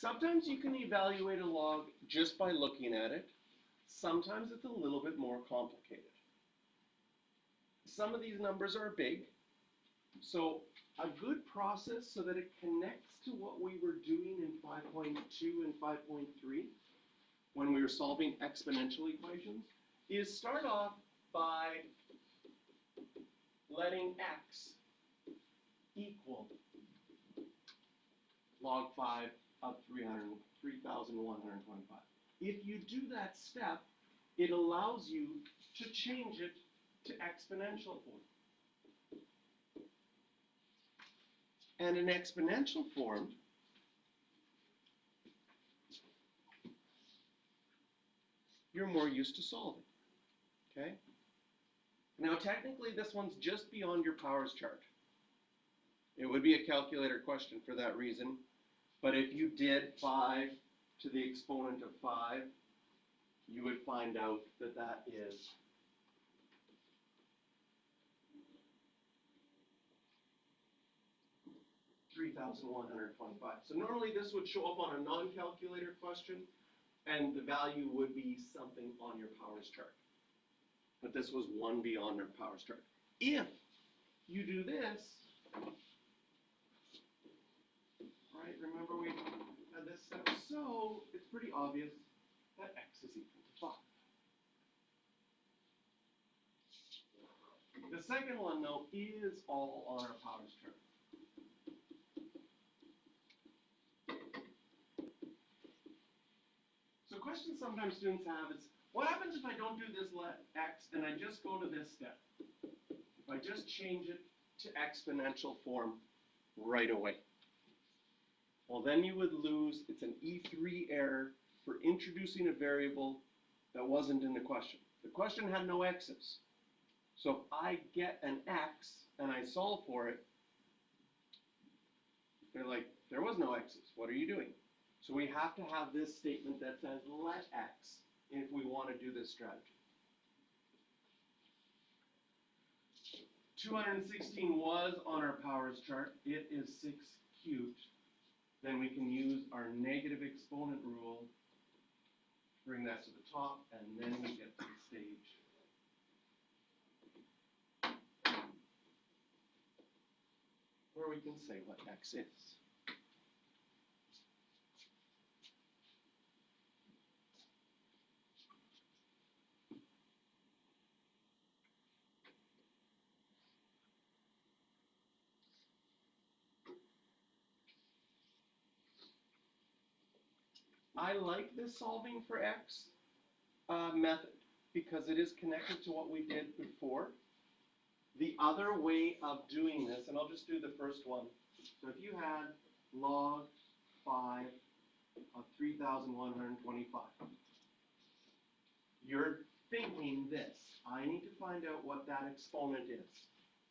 Sometimes you can evaluate a log just by looking at it. Sometimes it's a little bit more complicated. Some of these numbers are big, so a good process so that it connects to what we were doing in 5.2 and 5.3 when we were solving exponential equations is start off by letting x equal log 5 of 3,125. If you do that step, it allows you to change it to exponential form. And in exponential form, you're more used to solving, okay? Now technically this one's just beyond your powers chart. It would be a calculator question for that reason, but if you did 5 to the exponent of 5, you would find out that that is 3,125. So normally this would show up on a non-calculator question, and the value would be something on your powers chart. But this was one beyond our powers chart. If you do this, right, remember we had this step, so it's pretty obvious that x is equal to 5. The second one, though, is all on our powers chart. So questions sometimes students have is, what happens if I don't do this let x and I just go to this step? If I just change it to exponential form right away? Well, then you would lose, it's an E3 error for introducing a variable that wasn't in the question. The question had no x's. So if I get an x and I solve for it, they're like, there was no x's. What are you doing? So we have to have this statement that says let x if we want to do this strategy. 216 was on our powers chart. It is 6 cubed. Then we can use our negative exponent rule, bring that to the top, and then we get to the stage where we can say what x is. I like this solving for x method because it is connected to what we did before. The other way of doing this, and I'll just do the first one. So if you had log 5 of 3,125, you're thinking this. I need to find out what that exponent is.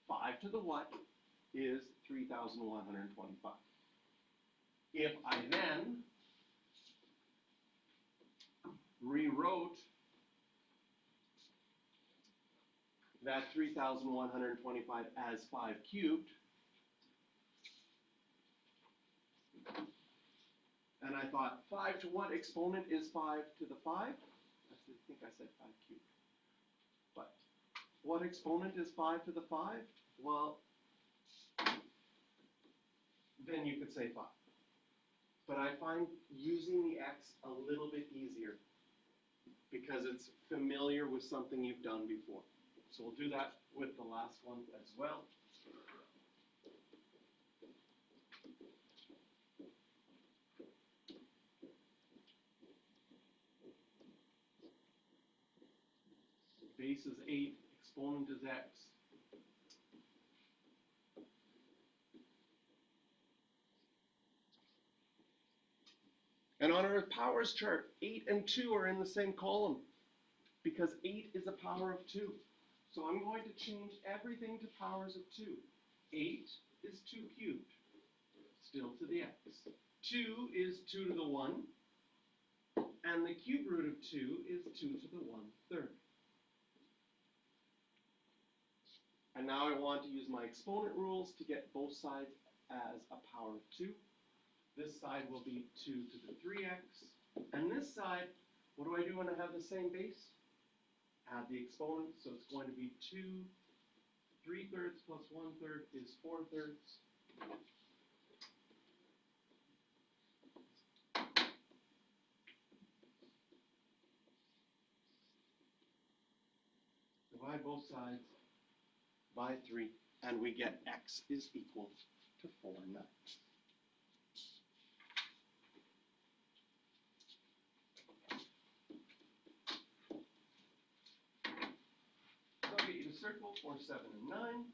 5 to the what is 3,125. If I then rewrote that 3,125 as 5 cubed, and I thought 5 to what exponent is 5 to the 5? I think I said 5 cubed. But what exponent is 5 to the 5? Well, then you could say 5. But I find using the x a little bit easier because it's familiar with something you've done before. So we'll do that with the last one as well. Base is 8, exponent is x. And on our powers chart, 8 and 2 are in the same column because 8 is a power of 2. So I'm going to change everything to powers of 2. 8 is 2 cubed, still to the x. 2 is 2 to the 1, and the cube root of 2 is 2 to the 1/3. And now I want to use my exponent rules to get both sides as a power of 2. This side will be 2 to the 3x. And this side, what do I do when I have the same base? Add the exponents, so it's going to be 2 3/3 plus 1/3 is 4/3. Divide both sides by 3, and we get x is equal to 4/9. So I'll get you to circle 4, 7, and 9.